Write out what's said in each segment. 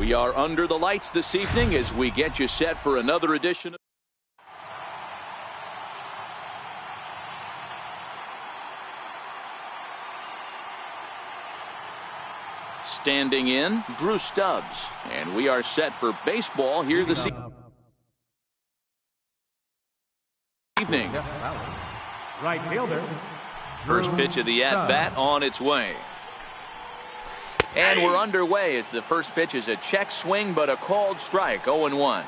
We are under the lights this evening as we get you set for another edition of standing in, Drew Stubbs, and we are set for baseball here this evening. Right fielder. First pitch of the at-bat on its way. And we're underway as the first pitch is a check swing, but a called strike, 0-1.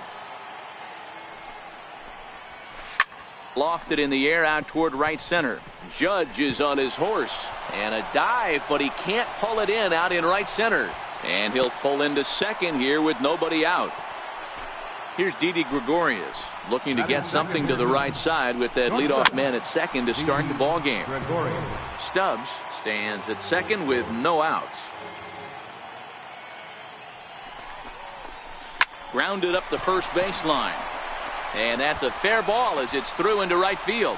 Lofted in the air out toward right center. Judge is on his horse. And a dive, but he can't pull it in out in right center. And he'll pull into second here with nobody out. Here's Didi Gregorius looking to get something to the right side with that leadoff man at second to start the ball game. Stubbs stands at second with no outs. Grounded up the first baseline. And that's a fair ball as it's through into right field.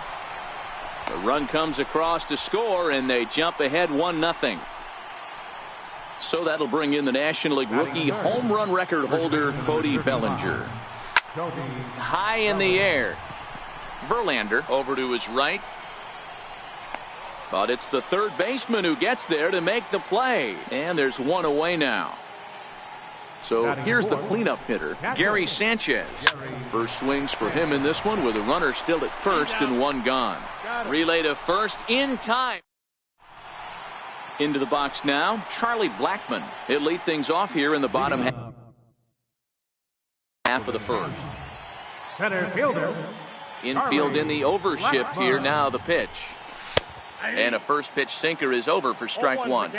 The run comes across to score, and they jump ahead 1-0. So that'll bring in the National League rookie home run record holder Cody Bellinger. High in the air. Verlander over to his right. But it's the third baseman who gets there to make the play. And there's one away now. So here's the cleanup hitter, Gary Sanchez. First swings for him in this one with a runner still at first and one gone. Relay to first in time. Into the box now, Charlie Blackmon. He'll lead things off here in the bottom half of the first. Center fielder. Infield in the overshift here now the pitch. And a first pitch sinker is over for strike one.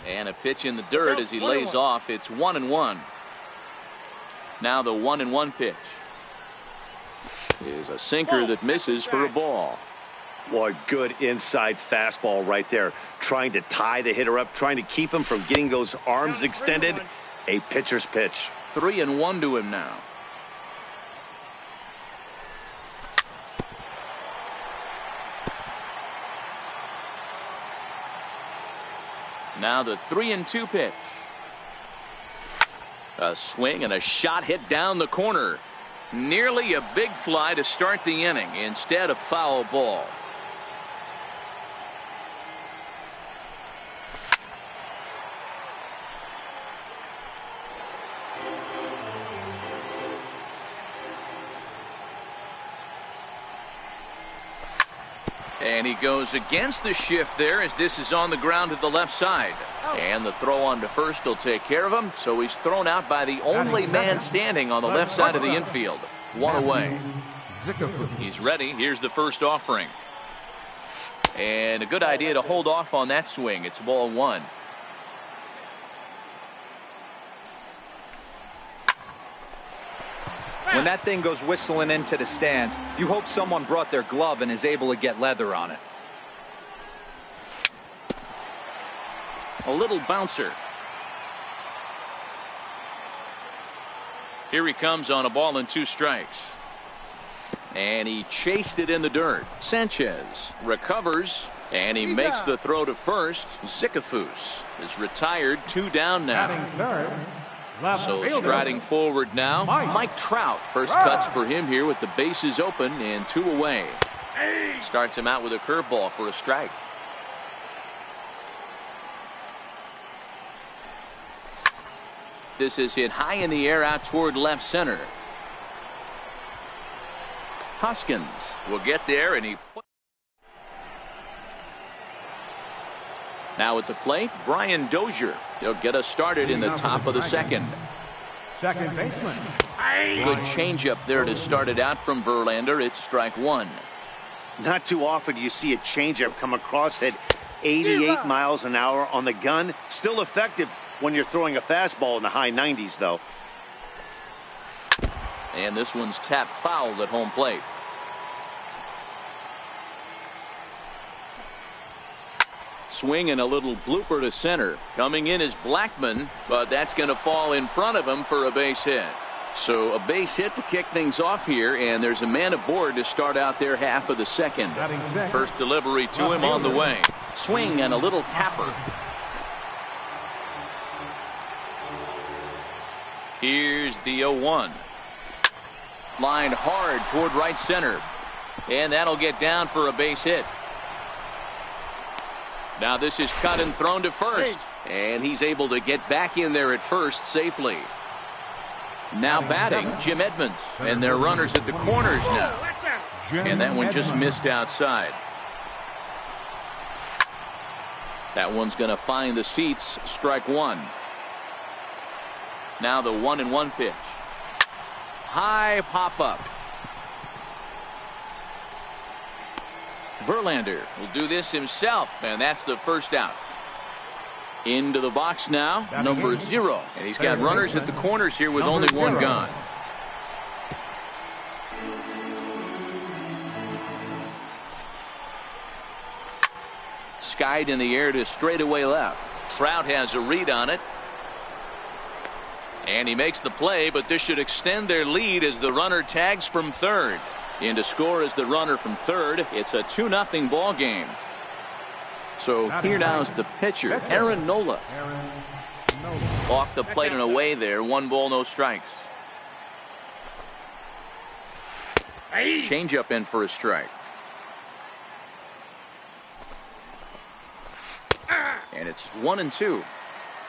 And a pitch in the dirt as he lays off. It's 1-1. Now the 1-1 pitch is a sinker that misses for a ball. Boy, good inside fastball right there. Trying to tie the hitter up, trying to keep him from getting those arms extended. A pitcher's pitch. 3-1 to him now. Now the 3-2 pitch. A swing and a shot hit down the corner. Nearly a big fly to start the inning. Instead, a foul ball. And he goes against the shift there as this is on the ground to the left side. And the throw on to first will take care of him. So he's thrown out by the only man standing on the left side of the infield. One away. He's ready. Here's the first offering. And a good idea to hold off on that swing. It's ball one. When that thing goes whistling into the stands, you hope someone brought their glove and is able to get leather on it. A little bouncer. Here he comes on a ball and 2 strikes. And he chased it in the dirt. Sanchez recovers, and he makes the throw to first. Zicafus is retired, 2 down now. So striding forward now, Mike Trout. First cuts for him here with the bases open and 2 away. Starts him out with a curveball for a strike. This is hit high in the air out toward left center. Hoskins will get there, and he now at the plate, Brian Dozier. He'll get us started in the top of the second. Second baseman. Good changeup there to start it out from Verlander. It's strike one. Not too often do you see a changeup come across at 88 miles an hour on the gun. Still effective when you're throwing a fastball in the high 90s, though. And this one's tapped foul at home plate. Swing and a little blooper to center. Coming in is Blackmon, but that's going to fall in front of him for a base hit. So a base hit to kick things off here, and there's a man aboard to start out their half of the second. First delivery to him on the way. Swing and a little tapper. Here's the 0-1. Lined hard toward right center. And that'll get down for a base hit. Now this is cut and thrown to first. And he's able to get back in there at first safely. Now batting, Jim Edmonds. And their runners at the corners now. And that one just missed outside. That one's going to find the seats. Strike one. Now the 1-1 pitch. High pop up. Verlander will do this himself, and that's the first out. Into the box now, number 0. And he's got runners at the corners here with only one gone. Skied in the air to straightaway left. Trout has a read on it. And he makes the play, but this should extend their lead as the runner tags from third. In to score is the runner from third. It's a 2-0 ball game. So here now is the pitcher, Aaron Nola. Off the plate and away there. 1 ball, no strikes. Changeup in for a strike. And it's 1-2.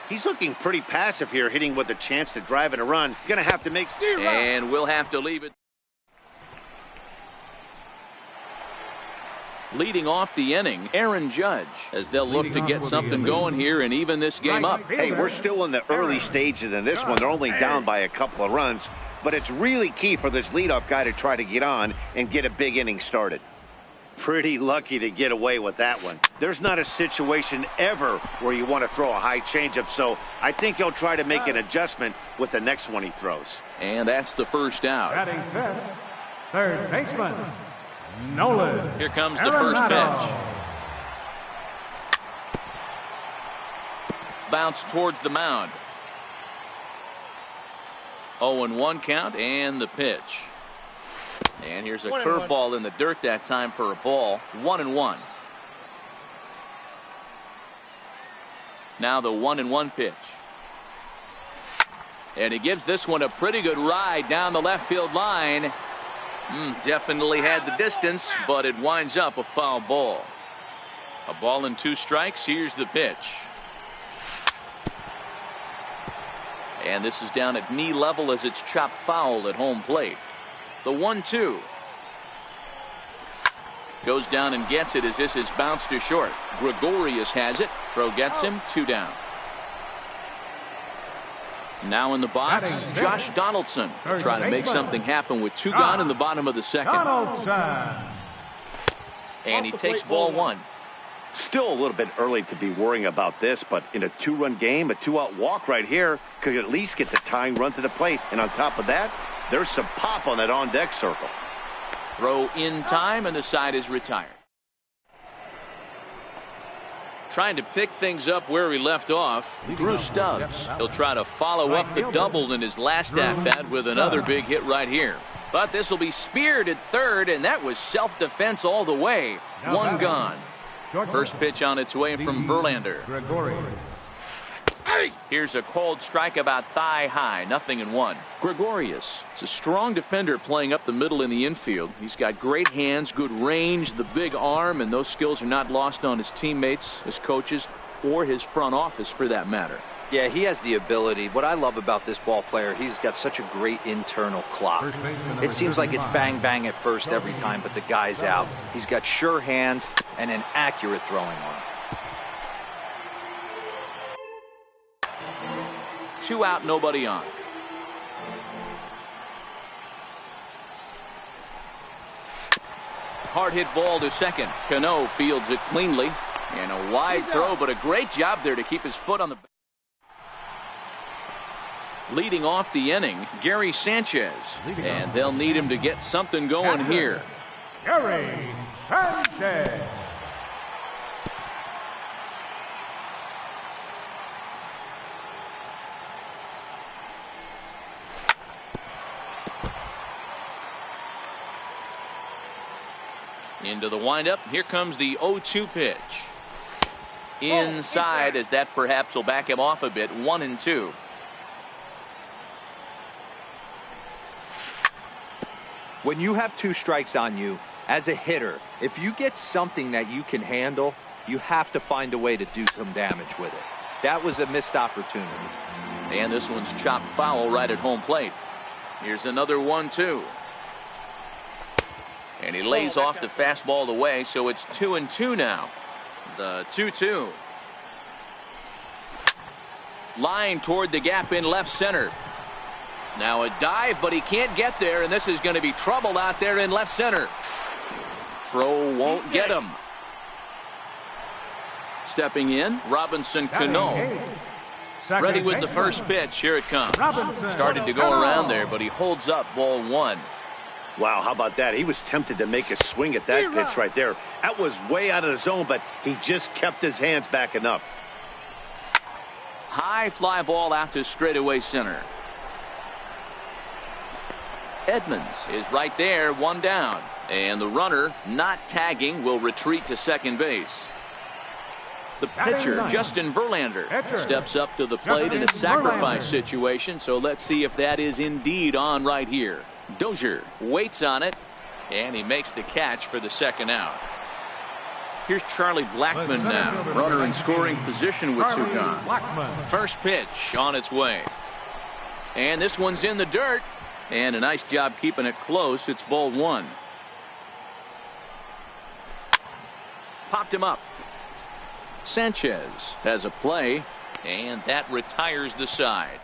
He's looking pretty passive here, hitting with a chance to drive and a run. Gonna have to make. And we'll have to leave it. Leading off the inning, Aaron Judge, as they'll look to get something going here and even this game up. Hey, we're still in the early stages in this one. They're only down by a couple of runs, but it's really key for this leadoff guy to try to get on and get a big inning started. Pretty lucky to get away with that one. There's not a situation ever where you want to throw a high changeup, so I think he'll try to make an adjustment with the next one he throws. And that's the first out. Batting fifth, third baseman, Nolan. Here comes the first pitch. Bounce towards the mound. 0-1 count and the pitch. And here's a curveball in the dirt that time for a ball. 1-1. Now the 1-1 pitch. And he gives this one a pretty good ride down the left field line. Definitely had the distance, but it winds up a foul ball. A ball and 2 strikes. Here's the pitch. And this is down at knee level as it's chopped foul at home plate. The 1-2 goes down and gets it as this is bounced to short. Gregorius has it. Throw gets him. 2 down. Now in the box, Josh Donaldson trying to make something happen with 2 gone in the bottom of the second. And he takes ball 1. Still a little bit early to be worrying about this, but in a 2-run game, a 2-out walk right here could at least get the tying run to the plate. And on top of that, there's some pop on that on-deck circle. Throw in time, and the side is retired. Trying to pick things up where he left off, Drew Stubbs. He'll try to follow up the double in his last at-bat with another big hit right here. But this will be speared at third, and that was self-defense all the way. 1 gone. First pitch on its way from Verlander. Here's a cold strike about thigh high. 0-1. Gregorius is a strong defender playing up the middle in the infield. He's got great hands, good range, the big arm, and those skills are not lost on his teammates, his coaches, or his front office for that matter. Yeah, he has the ability. What I love about this ball player, he's got such a great internal clock. It seems like it's bang bang at first every time, but the guy's out. He's got sure hands and an accurate throwing arm. 2 out, nobody on. Hard hit ball to second. Cano fields it cleanly. And a wide throw, but a great job there to keep his foot on the. Leading off the inning, Gary Sanchez. And they'll need him to get something going here. Gary Sanchez. Into the windup. Here comes the 0-2 pitch. inside, as that perhaps will back him off a bit. 1-2. When you have 2 strikes on you, as a hitter, if you get something that you can handle, you have to find a way to do some damage with it. That was a missed opportunity. And this one's chopped foul right at home plate. Here's another 1-2. And he lays off the fastball away, so it's 2-2 now. The 2-2. Line toward the gap in left center. Now a dive, but he can't get there, and this is going to be trouble out there in left center. Throw won't get him. Stepping in, Robinson Cano. Ready with the first pitch. Here it comes. Started to go around there, but he holds up ball 1. Wow, how about that? He was tempted to make a swing at that pitch right there. That was way out of the zone, but he just kept his hands back enough. High fly ball out to straightaway center. Edmonds is right there, 1 down. And the runner, not tagging, will retreat to second base. The pitcher, Justin Verlander, steps up to the plate in a sacrifice situation, so let's see if that is indeed on right here. Dozier waits on it, and he makes the catch for the second out. Here's Charlie Blackmon now, runner in scoring position with 2 gone. First pitch on its way. And this one's in the dirt, and a nice job keeping it close. It's ball 1. Popped him up. Sanchez has a play, and that retires the side.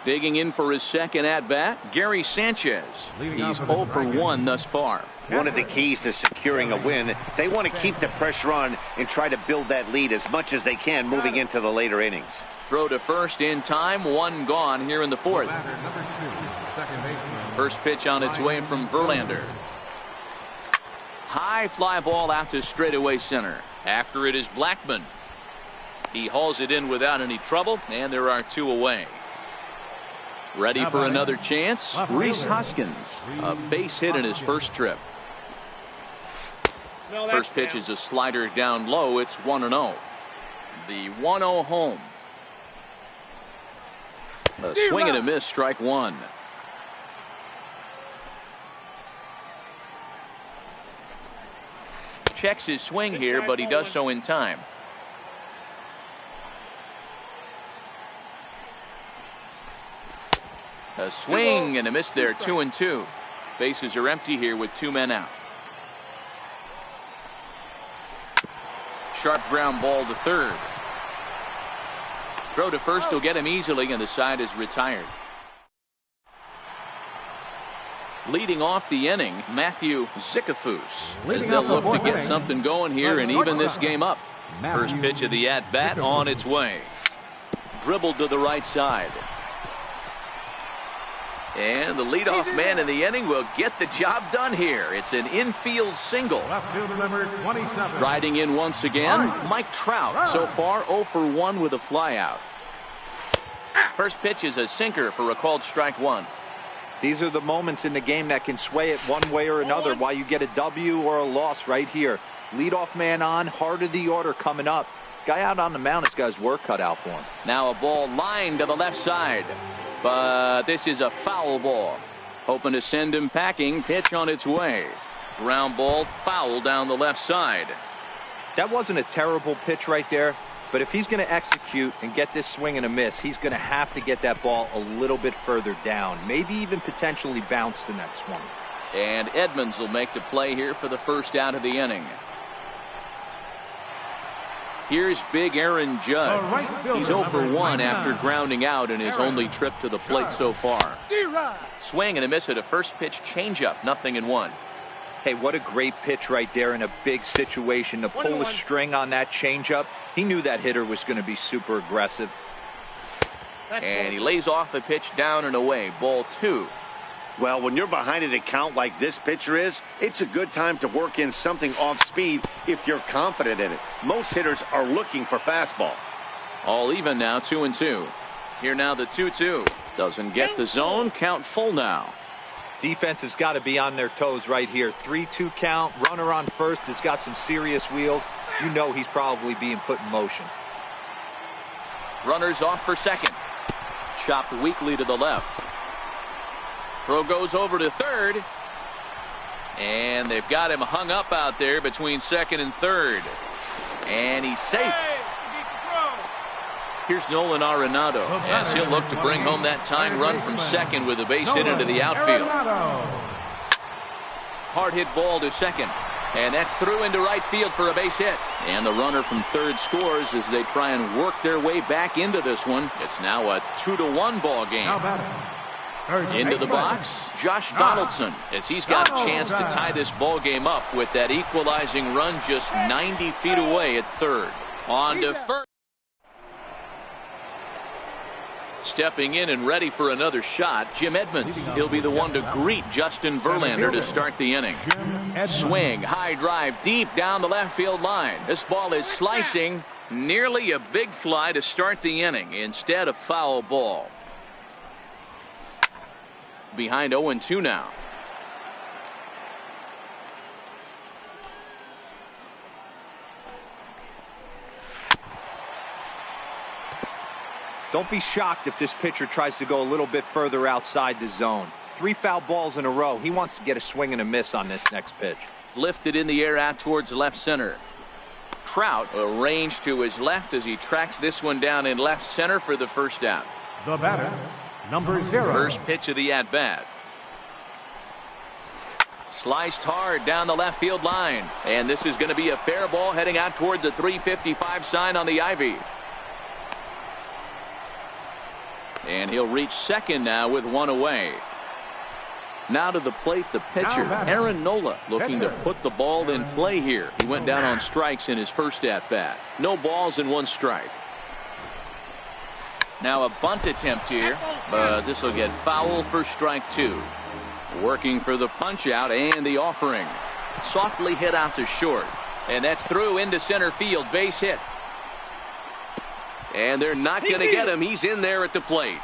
Digging in for his second at-bat, Gary Sanchez. He's 0 for 1 thus far. One of the keys to securing a win, they want to keep the pressure on and try to build that lead as much as they can moving into the later innings. Throw to first in time, 1 gone here in the 4th. First pitch on its way from Verlander. High fly ball out to straightaway center. After it is Blackmon. He hauls it in without any trouble, and there are 2 away. Ready for another chance? Rhys Hoskins, a base hit in his first trip. First pitch is a slider down low. It's 1-0. The 1-0 home. A swing and a miss, strike 1. Checks his swing here, but he does so in time. A swing and a miss there, 2-2. Bases are empty here with 2 men out. Sharp ground ball to third. Throw to first will get him easily, and the side is retired. Leading off the inning, Matthew Zicafus, as they'll look to get something going here and even this game up. First pitch of the at-bat on its way. Dribbled to the right side. And the leadoff man in the inning will get the job done here. It's an infield single. Riding in once again, Mike Trout. So far 0 for 1 with a flyout. First pitch is a sinker for a called strike 1. These are the moments in the game that can sway it one way or another, why you get a W or a loss right here. Leadoff man on, heart of the order coming up. Guy out on the mound has got his work cut out for him. Now a ball lined to the left side. But this is a foul ball. Hoping to send him packing. Pitch on its way. Ground ball foul down the left side. That wasn't a terrible pitch right there. But if he's going to execute and get this swing and a miss, he's going to have to get that ball a little bit further down. Maybe even potentially bounce the next one. And Edmonds will make the play here for the first out of the inning. Here's big Aaron Judge. He's 0 for 1 after grounding out in his only trip to the plate so far. Swing and a miss at a first pitch changeup, 0-1. Hey, what a great pitch right there in a big situation. To pull a string on that changeup, he knew that hitter was going to be super aggressive. And he lays off a pitch down and away, ball 2. Well, when you're behind an account like this pitcher is, it's a good time to work in something off speed if you're confident in it. Most hitters are looking for fastball. All even now, 2-2. Here now the 2-2. Doesn't get the zone, count full now. Defense has got to be on their toes right here. 3-2 count. Runner on first has got some serious wheels. You know he's probably being put in motion. Runners off for second. Chopped weakly to the left. Throw goes over to third. And they've got him hung up out there between second and third. And he's safe. Here's Nolan Arenado as he'll look to bring home that tying run from second with a base hit into the outfield. Hard hit ball to second. And that's through into right field for a base hit. And the runner from third scores as they try and work their way back into this one. It's now a 2-1 ball game. Into the box, Josh Donaldson, as he's got a chance to tie this ball game up with that equalizing run just 90 feet away at third. On to first. Stepping in and ready for another shot, Jim Edmonds. He'll be the one to greet Justin Verlander to start the inning. Swing, high drive, deep down the left field line. This ball is slicing, nearly a big fly to start the inning. Instead, a foul ball. Behind 0-2 now. Don't be shocked if this pitcher tries to go a little bit further outside the zone. 3 foul balls in a row. He wants to get a swing and a miss on this next pitch. Lifted in the air out towards left center. Trout arranged to his left as he tracks this one down in left center for the first out. The batter, number 0. First pitch of the at-bat. Sliced hard down the left field line. And this is going to be a fair ball heading out toward the 355 sign on the ivy. And he'll reach second now with one away. Now to the plate, the pitcher, Aaron Nola, looking to put the ball in play here. He went down on strikes in his first at-bat. No balls and 1 strike. Now a bunt attempt here, but this will get foul for strike 2. Working for the punch out and the offering. Softly hit out to short. And that's through into center field. Base hit. And they're not going to get him. He's in there at the plate.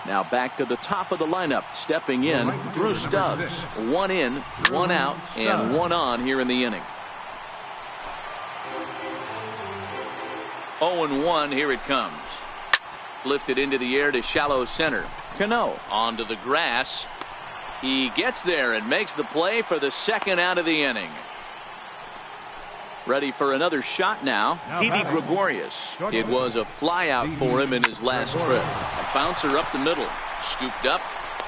Now back to the top of the lineup. Stepping in, Drew Stubbs. 1 in, 1 out, and 1 on here in the inning. 0-1, here it comes. Lifted into the air to shallow center. Cano onto the grass. He gets there and makes the play for the second out of the inning. Ready for another shot now. Didi Gregorius. It was a fly out for him in his last trip. A bouncer up the middle. Scooped up.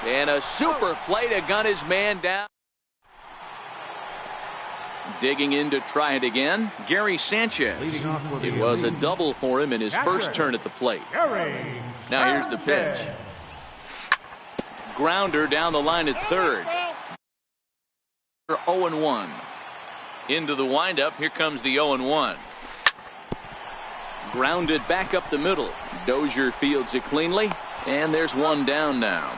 And a super play to gun his man down. Digging in to try it again. Gary Sanchez. It was a double for him in his first turn at the plate. Now here's the pitch. Grounder down the line at third. 0-1. Into the windup. Here comes the 0-1. Grounded back up the middle. Dozier fields it cleanly. And there's 1 down now.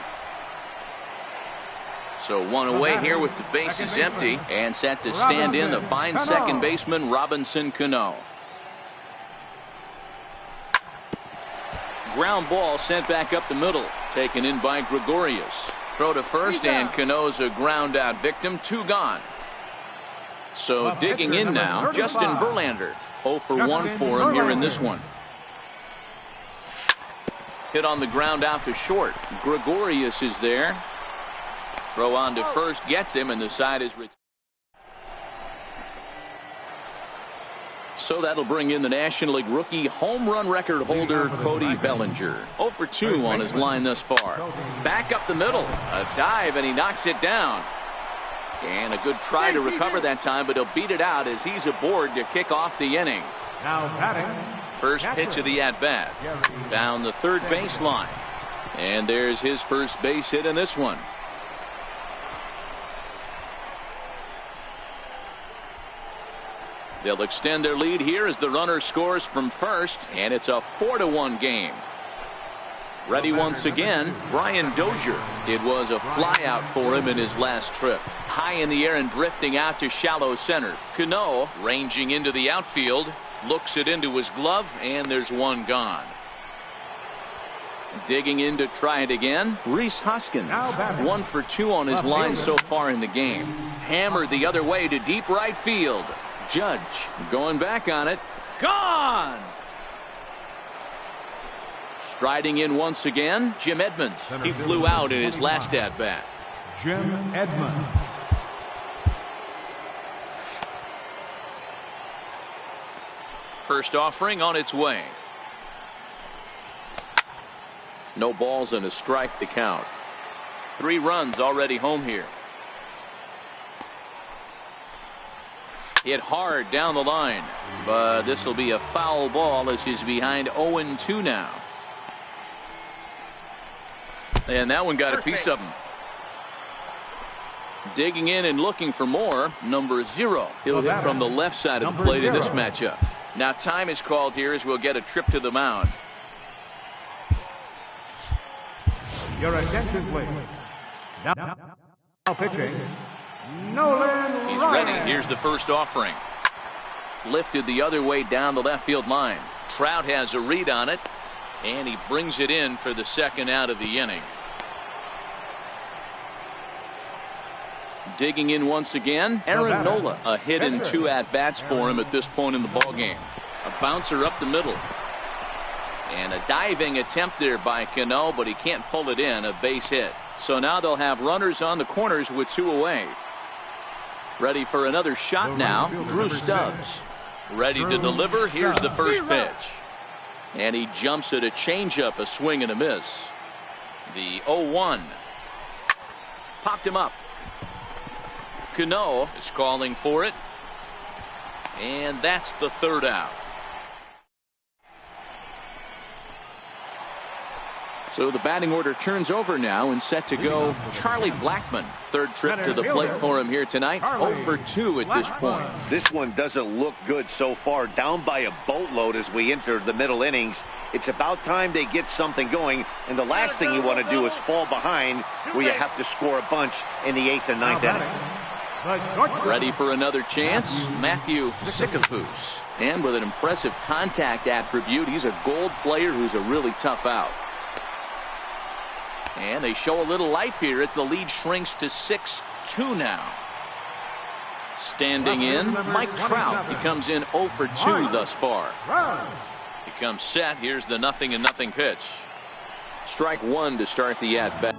So 1 away here with the bases empty. And set to stand in the fine second baseman Robinson Cano. Ground ball sent back up the middle. Taken in by Gregorius. Throw to first and Cano's a ground out victim. 2 gone. So digging in now, Justin Verlander. 0 for 1 for him here in this one. Hit on the ground out to short. Gregorius is there. Throw on to first gets him, and the side is retired. So that'll bring in the National League rookie home run record holder Cody Bellinger. 0 for 2 on his line thus far. Back up the middle. A dive, and he knocks it down. And a good try to recover that time, but he'll beat it out as he's aboard to kick off the inning. Now batting. First pitch of the at-bat. Down the third baseline. And there's his first base hit in this one. They'll extend their lead here as the runner scores from first, and it's a 4-1 game. Ready once again, Brian Dozier. It was a flyout for him in his last trip. High in the air and drifting out to shallow center. Cano ranging into the outfield. Looks it into his glove, and there's 1 gone. Digging in to try it again, Rhys Hoskins. 1 for 2 on his line so far in the game. Hammered the other way to deep right field. Judge going back on it. Gone! Striding in once again, Jim Edmonds. He flew out in his last at-bat. Jim Edmonds. First offering on its way. No balls and a strike to count. 3 runs already home here. Hit hard down the line, but this will be a foul ball as he's behind 0-2 now. And that one got a piece of him. Digging in and looking for more, number 0. He'll hit from the left side of the plate in this matchup. Now time is called here as we'll get a trip to the mound. Your attention, please. Now pitching, Nolan He's Ryan. ready. Here's the first offering. Lifted the other way down the left field line. Trout has a read on it, and he brings it in for the second out of the inning. Digging in once again, Aaron Nola. A hit and 2 at-bats for him at this point in the ballgame. A bouncer up the middle. And a diving attempt there by Cano, but he can't pull it in. A base hit. So now they'll have runners on the corners with 2 away. Ready for another shot now, Drew Stubbs. Ready to deliver. Here's the first pitch. And he jumps at a changeup, a swing and a miss. The 0-1. Popped him up. Cano is calling for it. And that's the third out. So the batting order turns over now and set to go Charlie Blackmon. Third trip to the plate for him here tonight. 0 for 2 at this point. This one doesn't look good so far. Down by a boatload as we enter the middle innings. It's about time they get something going. And the last thing you want to do is fall behind where you have to score a bunch in the 8th and 9th inning. Ready for another chance, Matthew Sikafus. And with an impressive contact attribute, he's a gold player who's a really tough out. And they show a little life here as the lead shrinks to 6-2 now. Standing in, Mike Trout. He comes in 0 for 2 thus far. He comes set. Here's the 0-0 pitch. Strike 1 to start the at-bat.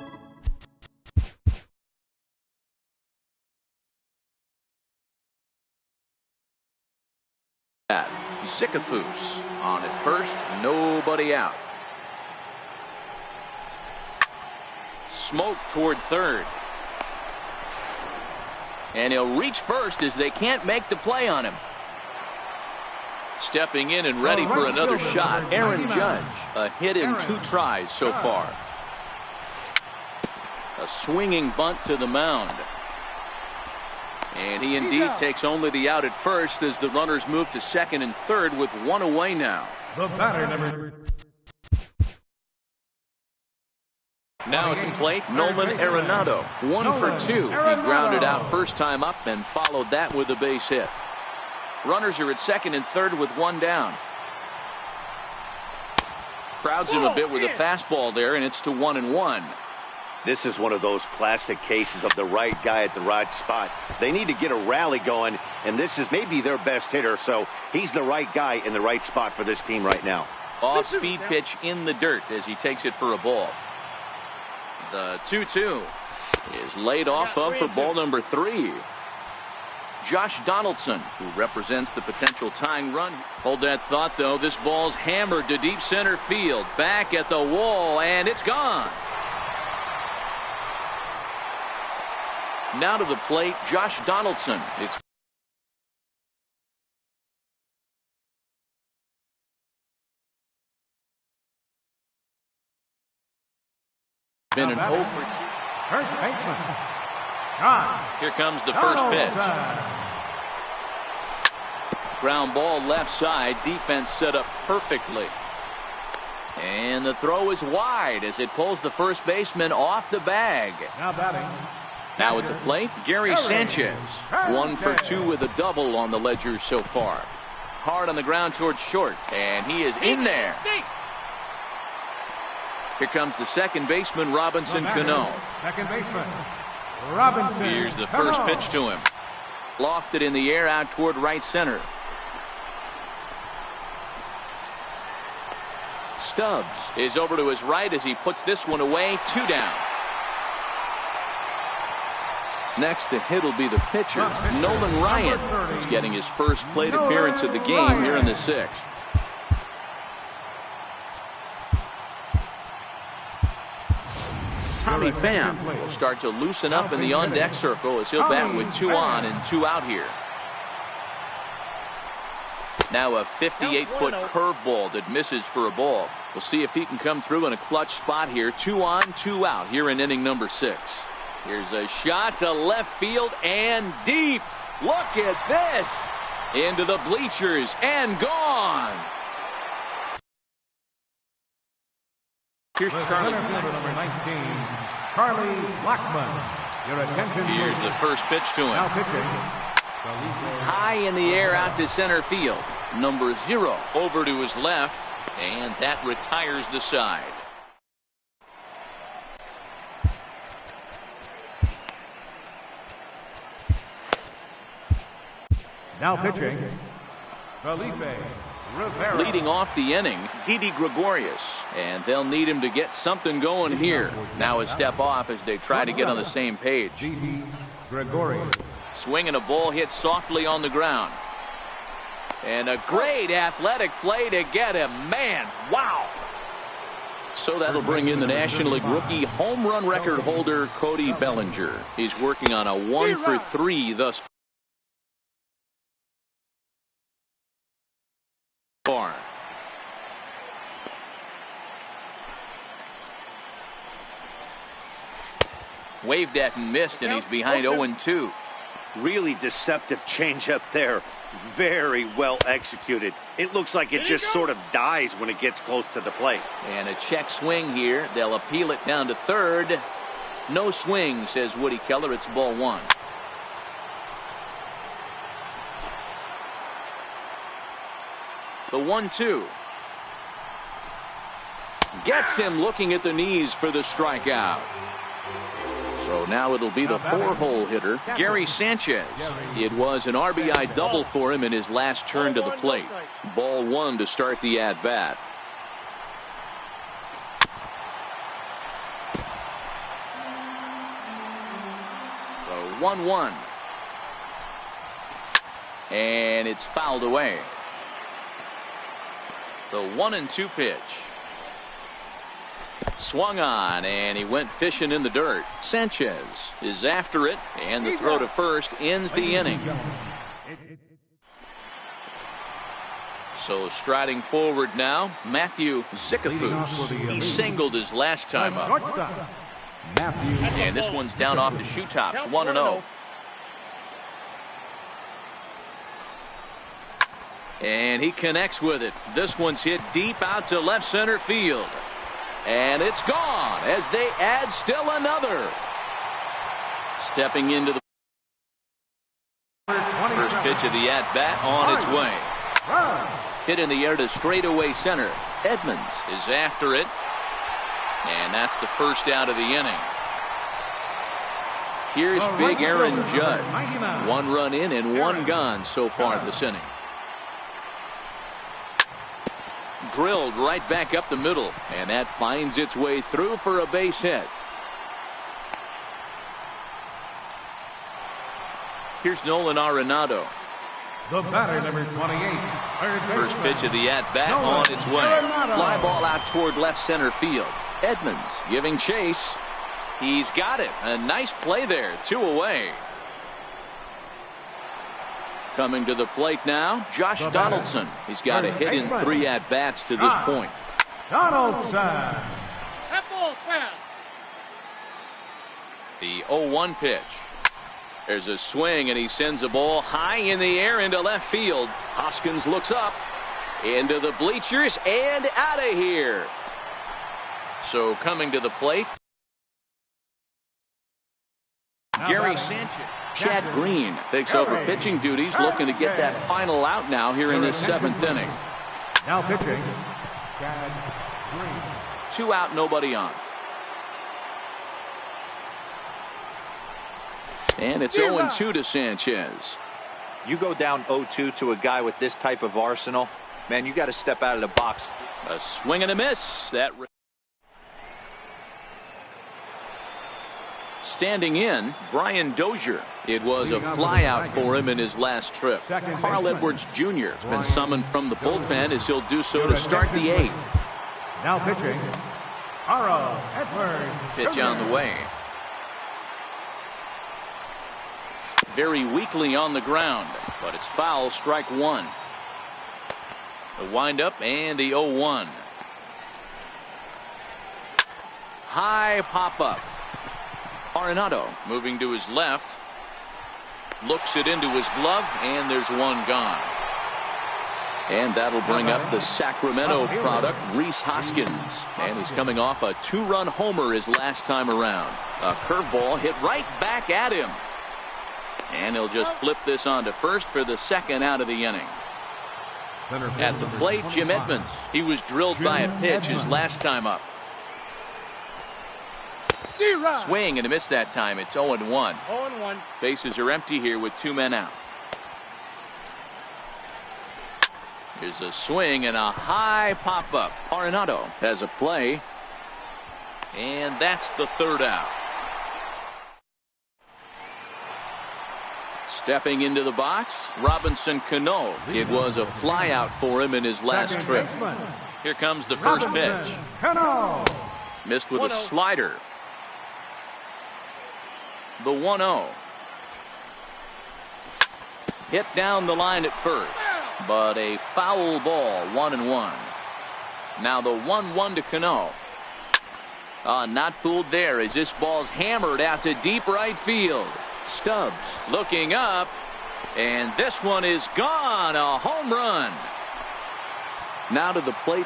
Sikafus on at first, nobody out. Smoke toward third. And he'll reach first as they can't make the play on him. Stepping in and ready for another shot, Aaron Judge. A hit in 2 tries so far. A swinging bunt to the mound. And he indeed takes only the out at first as the runners move to second and third with 1 away now. The batter, number. Now at the plate, Nolan Arenado. 1 for 2. He grounded out first time up and followed that with a base hit. Runners are at second and third with 1 down. Crowds him a bit with a fastball there, and it's to 1-1. This is one of those classic cases of the right guy at the right spot. They need to get a rally going, and this is maybe their best hitter, so he's the right guy in the right spot for this team right now. Off-speed pitch in the dirt as he takes it for a ball. The 2-2 is laid off of for ball number 3. Josh Donaldson, who represents the potential tying run. Hold that thought, though. This ball's hammered to deep center field. Back at the wall, and it's gone. Now to the plate, Josh Donaldson. It's been an 0 for 2. First baseman, John. Here comes the first pitch. Ground ball left side. Defense set up perfectly. And the throw is wide as it pulls the first baseman off the bag. Now batting. Now at the plate, Gary Sanchez. 1 for 2 with a double on the ledger so far. Hard on the ground towards short, and he is in there. Here comes the second baseman, Robinson Cano. Second baseman, Robinson. Here's the first pitch to him. Lofted in the air out toward right center. Stubbs is over to his right as he puts this one away. 2 down. Next to hit will be the pitcher, Nolan Ryan. He's getting his first plate appearance of the game here in the 6th. Tommy Pham will start to loosen up in the on-deck circle as he'll bat with 2 on and 2 out here. Now a 58-foot curveball that misses for a ball. We'll see if he can come through in a clutch spot here. 2 on, 2 out here in inning number 6. Here's a shot to left field and deep. Look at this. Into the bleachers and gone. Here's Charlie. Number 19, Charlie Blackmon. Your attention. Here's the first pitch to him. Now pitching. High in the air out to center field. Number 0 over to his left, and that retires the side. Now pitching, Felipe Rivera. Leading off the inning, Didi Gregorius, and they'll need him to get something going here. Now a step off as they try to get on the same page. Didi Gregorius. Swinging a ball hit softly on the ground. And a great athletic play to get him. Man, wow. So that'll bring in the National League rookie home run record holder, Cody Bellinger. He's working on a 1 for 3 thus far. Waved at and missed, and he's behind 0-2. Really deceptive changeup there. Very well executed. It looks like it just sort of dies when it gets close to the plate. And a check swing here. They'll appeal it down to third. No swing, says Woody Keller. It's ball 1. The 1-2. Gets him looking at the knees for the strikeout. So now it'll be the 4-hole hitter, Gary Sanchez. It was an RBI double for him in his last turn to the plate. Ball 1 to start the at-bat. The 1-1. And it's fouled away. The 1-2 pitch. Swung on, and he went fishing in the dirt. Sanchez is after it, and the throw to first ends the inning. So striding forward now, Matthew Zickafoose. He singled his last time up. And this one's down off the shoe tops, 1-0. And he connects with it. This one's hit deep out to left center field. And it's gone as they add still another. Stepping into the first pitch of the at-bat on its way. Hit in the air to straightaway center. Edmonds is after it. And that's the first out of the inning. Here's big Aaron Judge. 1 run in and 1 gone so far this inning. Drilled right back up the middle, and that finds its way through for a base hit. Here's Nolan Arenado. The batter, number 28. First pitch of the at-bat on its way. Fly ball out toward left center field. Edmonds giving chase. He's got it. A nice play there. 2 away. Coming to the plate now, Josh Donaldson. He's got a hit in 3 at-bats to this point. Donaldson. That ball's fast. The 0-1 pitch. There's a swing, and he sends a ball high in the air into left field. Hoskins looks up into the bleachers and out of here. So coming to the plate, Gary Sanchez. Chad Green takes over pitching duties, looking to get that final out now here in this 7th inning. Now pitching, Chad Green. 2 out, nobody on. And it's 0-2 to Sanchez. You go down 0-2 to a guy with this type of arsenal, man, you got to step out of the box. A swing and a miss. Standing in, Brian Dozier. It was a flyout for him in his last trip. Carl Edwards Jr. has been summoned from the bullpen as he'll do so to start the 8th. Now pitching, Carl Edwards. Pitch on the way. Very weakly on the ground, but it's foul, strike 1. The windup and the 0-1. High pop up. Arenado moving to his left. Looks it into his glove, and there's one gone. And that'll bring up the Sacramento product, Rhys Hoskins. And he's coming off a 2-run homer his last time around. A curveball hit right back at him. And he'll just flip this on to first for the 2nd out of the inning. At the plate, Jim Edmonds. He was drilled by a pitch his last time up. Swing and a miss that time. It's 0-1. 0-1. Bases are empty here with 2 men out. Here's a swing and a high pop-up. Arenado has a play. And that's the 3rd out. Stepping into the box, Robinson Cano. It was a flyout for him in his last trip. Here comes the first pitch. Missed with a slider. The 1-0. Hit down the line at first, but a foul ball, 1-1. Now the 1-1 to Cano. Not fooled there as this ball's hammered out to deep right field. Stubbs looking up, and this one is gone. A home run. Now to the plate.